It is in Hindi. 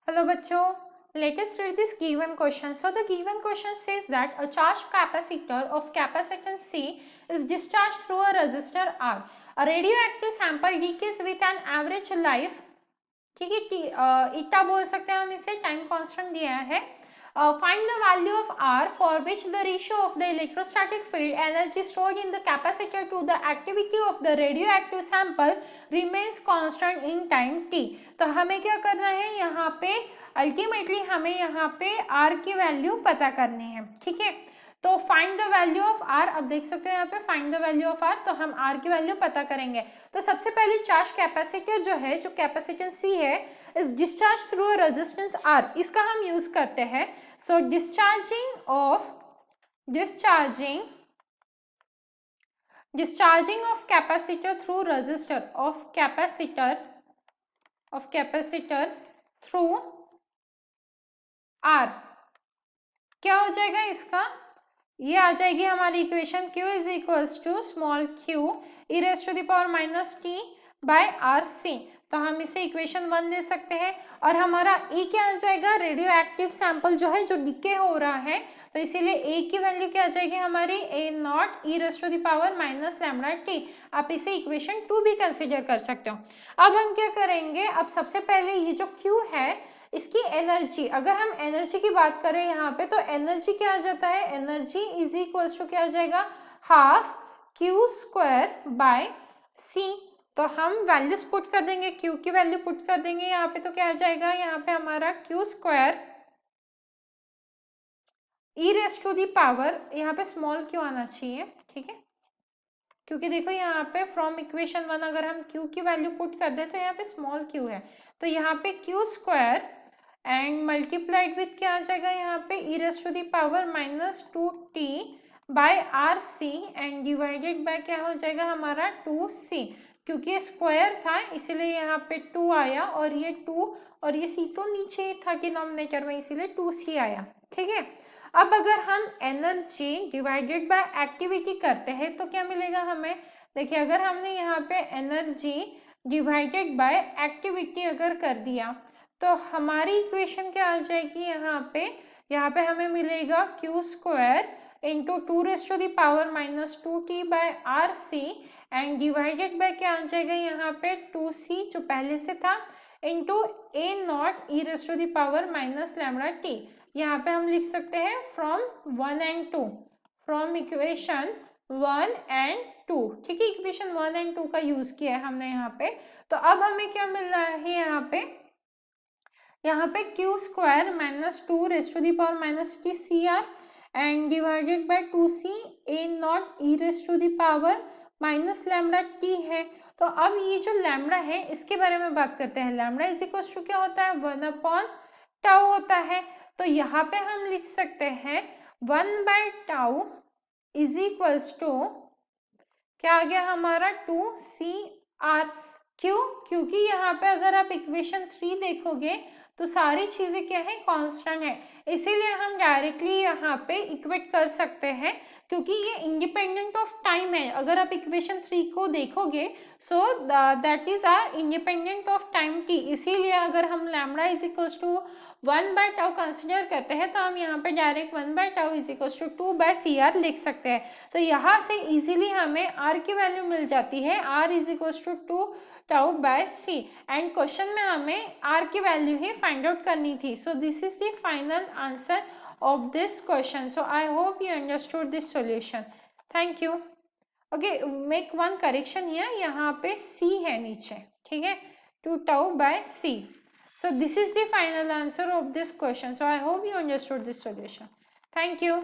Hello बच्चों, let us read this given question. So the given question says that a charged capacitor of capacitance C is discharged through a resistor R. A radioactive sample decays with an average life, ठीक है, इतना बोल सकते हैं हम इसे, टाइम कांस्टेंट दिया है. Find the value of R for which the ratio of the electrostatic field energy stored in the capacitor to the activity of the radioactive sample remains constant in time t. तो हमें क्या करना है यहाँ पे, अल्टीमेटली हमें यहाँ पे R की वैल्यू पता करनी है. ठीक है, तो find the value of R. अब देख सकते हो यहाँ पे find the value of R, तो हम R की वैल्यू पता करेंगे. तो सबसे पहले चार्ज कैपेसिटर जो है, जो कैपेसिटेंस C है, is discharge through a resistance R, इसका हम यूज करते हैं. सो discharging of capacitor through resistor of capacitor through R, क्या हो जाएगा इसका, ये आ जाएगी हमारी equation Q is equals to small q e raise to the power minus t by R C. तो हम इसे इक्वेशन 1 दे सकते हैं. और हमारा E क्या आ जाएगा, रेडियो एक्टिव सैंपल जो है, जो डिके हो रहा है, तो इसीलिए A की वैल्यू क्या आ जाएगी हमारी, A naught e raise to the power minus lambda t. आप इसे इक्वेशन 2 भी कंसिडर कर सकते हो. अब हम क्या करेंगे, अब सबसे पहले ये जो Q है, इसकी एनर्जी, अगर हम एनर्जी की बात करें यहाँ पे, तो एनर्जी क्या आ जाता है, एनर्जी इज इक्वल्स टू क्या आ जाएगा, हाफ क्यू स्क्वायर बाय सी. तो हम वैल्यूज पुट कर देंगे, क्यू की वैल्यू पुट कर देंगे यहाँ पे, तो क्या आ जाएगा यहाँ पे हमारा Q square e raise to the power, यहाँ पे स्मॉल क्यू आना चाहिए. ठीक है, क्योंकि देखो यहाँ पे फ्रॉम इक्वेशन 1 अगर हम q की वैल्यू पुट कर दे तो यहाँ पे स्मॉल q है, तो यहाँ पे q square and multiplied with क्या आ जाएगा यहाँ पे, e raise to the power minus 2t by R C and divided by क्या हो जाएगा हमारा 2c. क्योंकि स्क्वायर था इसीलिए यहाँ पे 2 आया, और ये 2 और ये c तो नीचे था डिनोमिनेटर में, इसीलिए 2c आया. ठीक है, अब अगर हम एनर्जी डिवाइडेड बाय एक्टिविटी करते हैं तो क्या मिलेगा हमें, देखिए अगर हमने यहाँ पे एनर्जी डिवाइडेड बाय एक्टिविटी अगर कर दिया तो हमारी इक्वेशन क्या आ जाएगी यहाँ पे हमें मिलेगा Q square into 2 raise to the power minus 2t by R C and divided by क्या आ जाएगा यहाँ पे 2c जो पहले से था into A naught e raise to the power minus lambda t. यहाँ पे हम लिख सकते हैं from 1 and 2, from equation 1 and 2. ठीक है, इक्वेशन 1 एंड 2 का यूज किया है हमने यहाँ पे. तो अब हमें क्या मिल रहा है यहाँ पे Q square minus 2 raise to the power minus T C R and divided by 2c A naught e raise to the power minus lambda T है. तो अब ये जो लैम्डा है इसके बारे में बात करते हैं. लैम्डा इज इक्वल टू क्या होता है, 1 अपॉन टाउ होता है. तो यहाँ पे हम लिख सकते हैं 1 by tau is equals to क्या आ गया हमारा 2cr. क्यों, क्योंकि यहाँ पे अगर आप इक्वेशन 3 देखोगे तो सारी चीजें क्या है, कांस्टेंट है, इसीलिए हम डायरेक्टली यहाँ पे इक्वेट कर सकते हैं, क्योंकि ये इंडिपेंडेंट ऑफ टाइम है. अगर आप इक्वेशन 3 को देखोगे so that is R independent of time t. इसीलिए अगर हम lambda is equals to 1 by tau consider करते हैं तो हम यहाँ पे direct 1 by tau is equals to 2 by C R लिख सकते हैं. तो यहाँ से इजीली हमें r की वैल्यू मिल जाती है, r is equals to 2 tau by C. And question में हमें r की वैल्यू ही फाइंड आउट करनी थी. So this is the final answer of this question. So I hope you understood this solution. Thank you. Okay, make one correction here. यहाँ पे C है नीचे, ठीक है, 2 tau by C. So this is the final answer of this question. So I hope you understood this solution. Thank you.